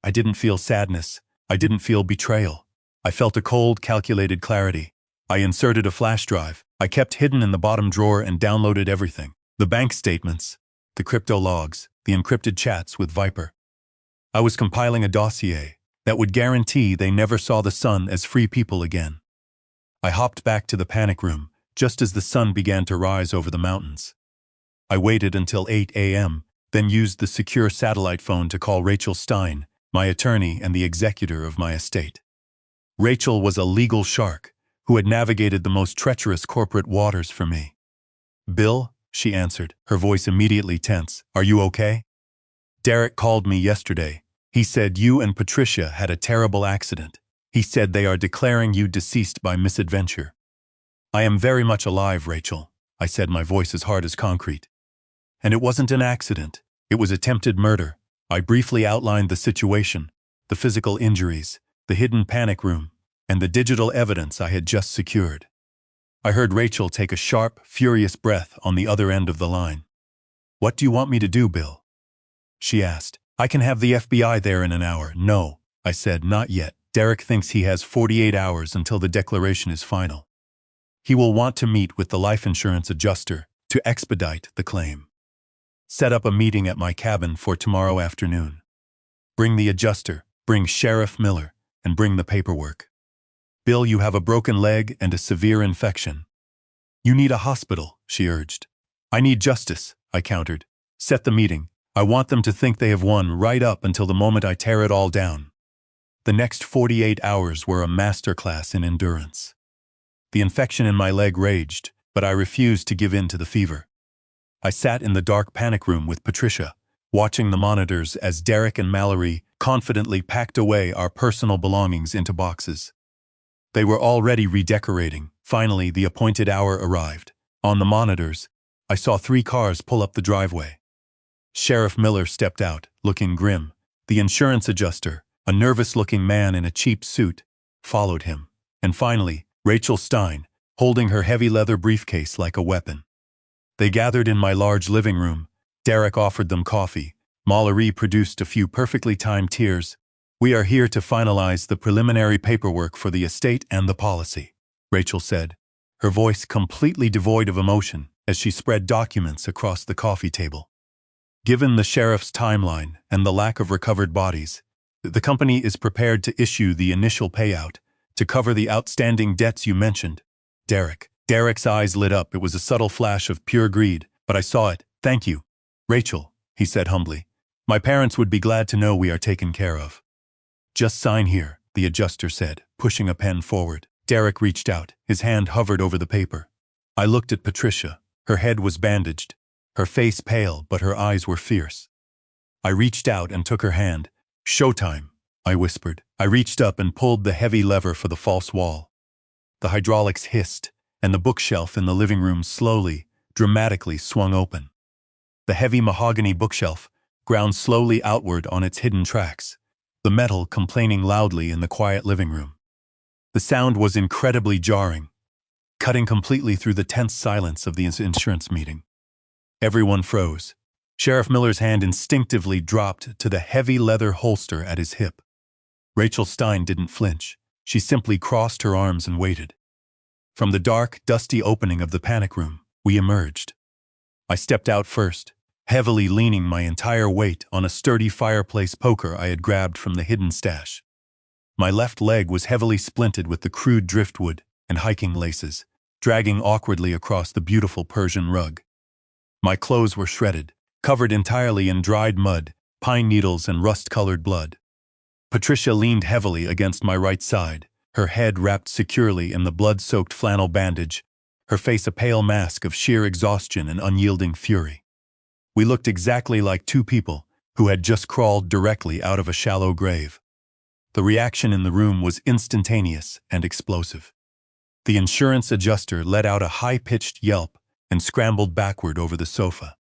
I didn't feel sadness. I didn't feel betrayal. I felt a cold, calculated clarity. I inserted a flash drive. I kept hidden in the bottom drawer and downloaded everything. The bank statements, the crypto logs, the encrypted chats with Viper. I was compiling a dossier that would guarantee they never saw the sun as free people again. I hopped back to the panic room just as the sun began to rise over the mountains. I waited until 8 a.m., then used the secure satellite phone to call Rachel Stein, my attorney and the executor of my estate. Rachel was a legal shark who had navigated the most treacherous corporate waters for me. Bill, she answered, her voice immediately tense. Are you okay? Derek called me yesterday. He said you and Patricia had a terrible accident. He said they are declaring you deceased by misadventure. I am very much alive, Rachel, I said, my voice as hard as concrete. And it wasn't an accident. It was attempted murder. I briefly outlined the situation, the physical injuries, the hidden panic room, and the digital evidence I had just secured. I heard Rachel take a sharp, furious breath on the other end of the line. What do you want me to do, Bill? She asked. I can have the FBI there in an hour. No, I said, not yet. Derek thinks he has 48 hours until the declaration is final. He will want to meet with the life insurance adjuster to expedite the claim. Set up a meeting at my cabin for tomorrow afternoon. Bring the adjuster, bring Sheriff Miller, and bring the paperwork. Bill, you have a broken leg and a severe infection. You need a hospital, she urged. I need justice, I countered. Set the meeting. I want them to think they have won right up until the moment I tear it all down. The next 48 hours were a masterclass in endurance. The infection in my leg raged, but I refused to give in to the fever. I sat in the dark panic room with Patricia, watching the monitors as Derek and Mallory confidently packed away our personal belongings into boxes. They were already redecorating. Finally, the appointed hour arrived. On the monitors, I saw 3 cars pull up the driveway. Sheriff Miller stepped out, looking grim. The insurance adjuster, a nervous-looking man in a cheap suit, followed him. And finally, Rachel Stein, holding her heavy leather briefcase like a weapon. They gathered in my large living room. Derek offered them coffee. Mallory produced a few perfectly timed tears. We are here to finalize the preliminary paperwork for the estate and the policy, Rachel said, her voice completely devoid of emotion as she spread documents across the coffee table. Given the sheriff's timeline and the lack of recovered bodies, the company is prepared to issue the initial payout to cover the outstanding debts you mentioned. Derek's eyes lit up. It was a subtle flash of pure greed, but I saw it. Thank you, Rachel, he said humbly. My parents would be glad to know we are taken care of. Just sign here, the adjuster said, pushing a pen forward. Derek reached out. His hand hovered over the paper. I looked at Patricia. Her head was bandaged. her face pale but her eyes were fierce. I reached out and took her hand. "Showtime," I whispered. I reached up and pulled the heavy lever for the false wall. The hydraulics hissed, and the bookshelf in the living room slowly, dramatically swung open. The heavy mahogany bookshelf ground slowly outward on its hidden tracks, the metal complaining loudly in the quiet living room. The sound was incredibly jarring, cutting completely through the tense silence of the insurance meeting. Everyone froze. Sheriff Miller's hand instinctively dropped to the heavy leather holster at his hip. Rachel Stein didn't flinch. She simply crossed her arms and waited. From the dark, dusty opening of the panic room, we emerged. I stepped out first, heavily leaning my entire weight on a sturdy fireplace poker I had grabbed from the hidden stash. My left leg was heavily splinted with the crude driftwood and hiking laces, dragging awkwardly across the beautiful Persian rug. My clothes were shredded, covered entirely in dried mud, pine needles, and rust-colored blood. Patricia leaned heavily against my right side, her head wrapped securely in the blood-soaked flannel bandage, her face a pale mask of sheer exhaustion and unyielding fury. We looked exactly like two people who had just crawled directly out of a shallow grave. The reaction in the room was instantaneous and explosive. The insurance adjuster let out a high-pitched yelp and scrambled backward over the sofa.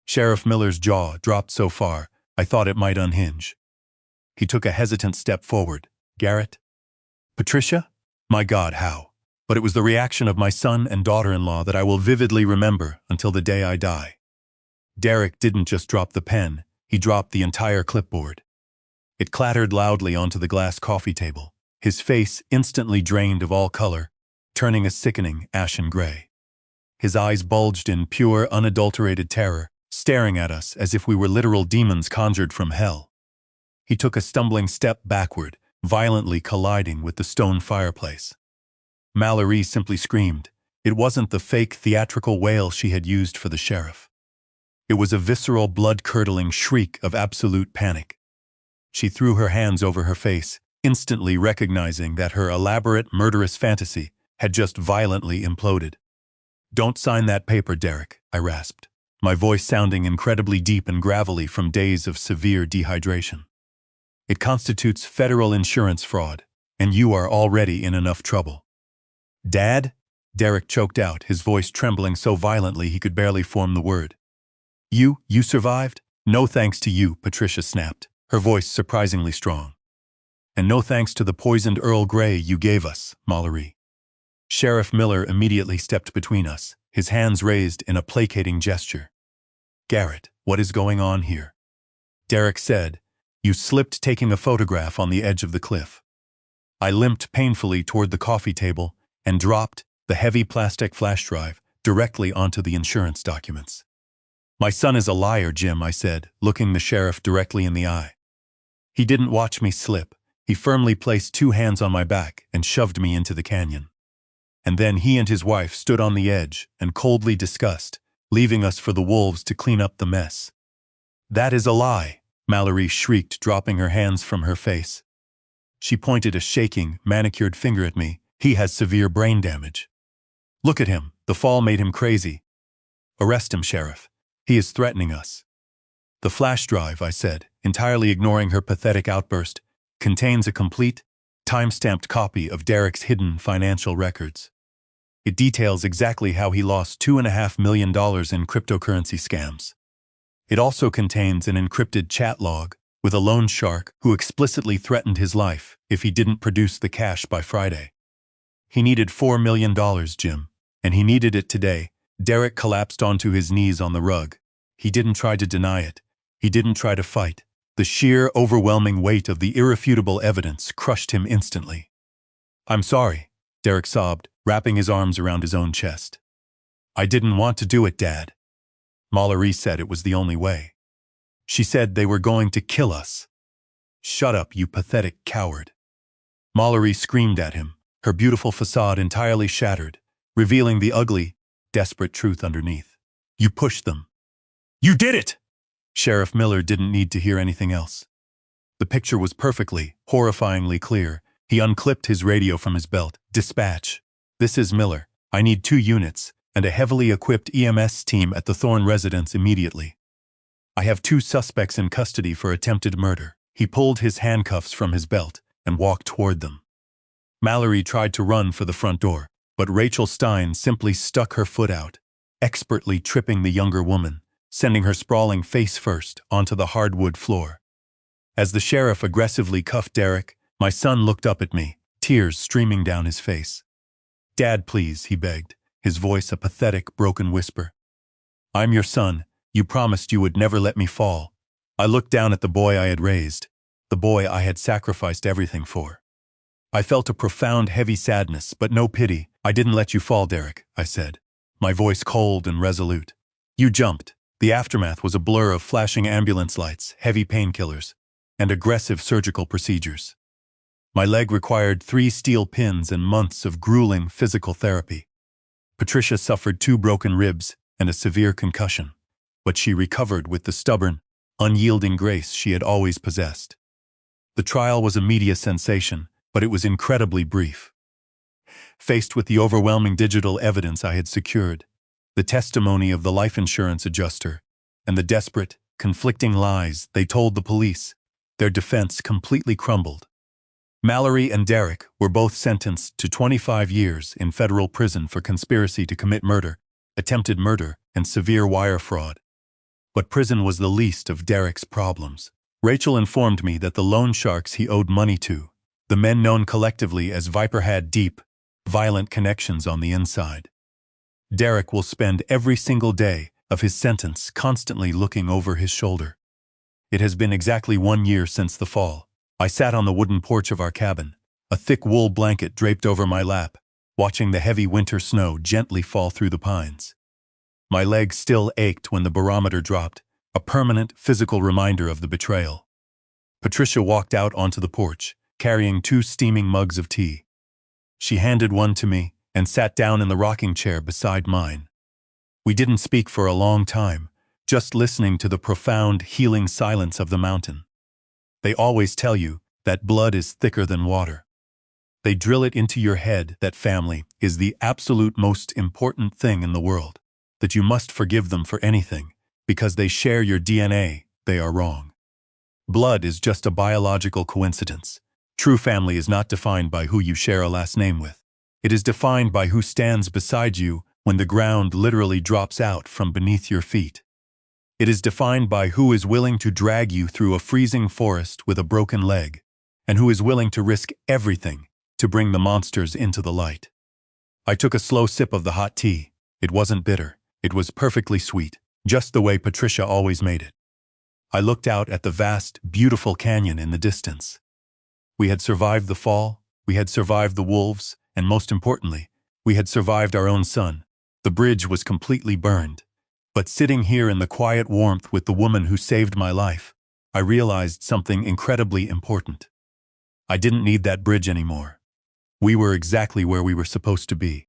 Sheriff Miller's jaw dropped so far, I thought it might unhinge. He took a hesitant step forward. "Garrett?" "Patricia?" My God, how? But it was the reaction of my son and daughter-in-law that I will vividly remember until the day I die. Derek didn't just drop the pen, he dropped the entire clipboard. It clattered loudly onto the glass coffee table, his face instantly drained of all color, turning a sickening ashen gray. His eyes bulged in pure, unadulterated terror, staring at us as if we were literal demons conjured from hell. He took a stumbling step backward, violently colliding with the stone fireplace. Mallory simply screamed. It wasn't the fake theatrical wail she had used for the sheriff. It was a visceral, blood-curdling shriek of absolute panic. She threw her hands over her face, instantly recognizing that her elaborate, murderous fantasy had just violently imploded. "Don't sign that paper, Derek," I rasped, my voice sounding incredibly deep and gravelly from days of severe dehydration. "It constitutes federal insurance fraud, and you are already in enough trouble." "Dad?" Derek choked out, his voice trembling so violently he could barely form the word. You survived?" "No thanks to you," Patricia snapped, her voice surprisingly strong. "And no thanks to the poisoned Earl Grey you gave us, Mallory." Sheriff Miller immediately stepped between us, his hands raised in a placating gesture. "Garrett, what is going on here?" Derek said, "You slipped taking a photograph on the edge of the cliff." I limped painfully toward the coffee table and dropped the heavy plastic flash drive directly onto the insurance documents. "My son is a liar, Jim," I said, looking the sheriff directly in the eye. He didn't watch me slip. He firmly placed two hands on my back and shoved me into the canyon. And then he and his wife stood on the edge and coldly discussed, leaving us for the wolves to clean up the mess. "That is a lie," Mallory shrieked, dropping her hands from her face. She pointed a shaking, manicured finger at me. "He has severe brain damage. Look at him. The fall made him crazy. Arrest him, Sheriff. He is threatening us." "The flash drive," I said, entirely ignoring her pathetic outburst, "contains a complete, time-stamped copy of Derek's hidden financial records. It details exactly how he lost $2.5 million in cryptocurrency scams. It also contains an encrypted chat log with a loan shark who explicitly threatened his life if he didn't produce the cash by Friday. He needed $4 million, Jim, and he needed it today." Derek collapsed onto his knees on the rug. He didn't try to deny it. He didn't try to fight. The sheer, overwhelming weight of the irrefutable evidence crushed him instantly. "I'm sorry," Derek sobbed, wrapping his arms around his own chest. "I didn't want to do it, Dad." Mallory said it was the only way. She said they were going to kill us. "Shut up, you pathetic coward." Mallory screamed at him, her beautiful facade entirely shattered, revealing the ugly, desperate truth underneath. "You pushed them. You did it!" Sheriff Miller didn't need to hear anything else. The picture was perfectly, horrifyingly clear. He unclipped his radio from his belt. "Dispatch. This is Miller. I need 2 units. and a heavily equipped EMS team at the Thorne residence immediately. I have 2 suspects in custody for attempted murder. He pulled his handcuffs from his belt and walked toward them. Mallory tried to run for the front door, but Rachel Stein simply stuck her foot out, expertly tripping the younger woman, sending her sprawling face first onto the hardwood floor. As the sheriff aggressively cuffed Derek, my son looked up at me, tears streaming down his face. "Dad, please," he begged, his voice a pathetic, broken whisper. "I'm your son. You promised you would never let me fall." I looked down at the boy I had raised, the boy I had sacrificed everything for. I felt a profound, heavy sadness, but no pity. "I didn't let you fall, Derek," I said, my voice cold and resolute. "You jumped." The aftermath was a blur of flashing ambulance lights, heavy painkillers, and aggressive surgical procedures. My leg required 3 steel pins and months of grueling physical therapy. Patricia suffered 2 broken ribs and a severe concussion, but she recovered with the stubborn, unyielding grace she had always possessed. The trial was a media sensation, but it was incredibly brief. Faced with the overwhelming digital evidence I had secured, the testimony of the life insurance adjuster, and the desperate, conflicting lies they told the police, their defense completely crumbled. Mallory and Derek were both sentenced to 25 years in federal prison for conspiracy to commit murder, attempted murder, and severe wire fraud. But prison was the least of Derek's problems. Rachel informed me that the loan sharks he owed money to, the men known collectively as Viper, had deep, violent connections on the inside. Derek will spend every single day of his sentence constantly looking over his shoulder. It has been exactly 1 year since the fall. I sat on the wooden porch of our cabin, a thick wool blanket draped over my lap, watching the heavy winter snow gently fall through the pines. My legs still ached when the barometer dropped, a permanent physical reminder of the betrayal. Patricia walked out onto the porch, carrying 2 steaming mugs of tea. She handed one to me and sat down in the rocking chair beside mine. We didn't speak for a long time, just listening to the profound, healing silence of the mountain. They always tell you that blood is thicker than water. They drill it into your head that family is the absolute most important thing in the world, that you must forgive them for anything, because they share your DNA. They are wrong. Blood is just a biological coincidence. True family is not defined by who you share a last name with. It is defined by who stands beside you when the ground literally drops out from beneath your feet. It is defined by who is willing to drag you through a freezing forest with a broken leg, and who is willing to risk everything to bring the monsters into the light. I took a slow sip of the hot tea. It wasn't bitter. It was perfectly sweet, just the way Patricia always made it. I looked out at the vast, beautiful canyon in the distance. We had survived the fall, we had survived the wolves, and most importantly, we had survived our own son. The bridge was completely burned. But sitting here in the quiet warmth with the woman who saved my life, I realized something incredibly important. I didn't need that bridge anymore. We were exactly where we were supposed to be.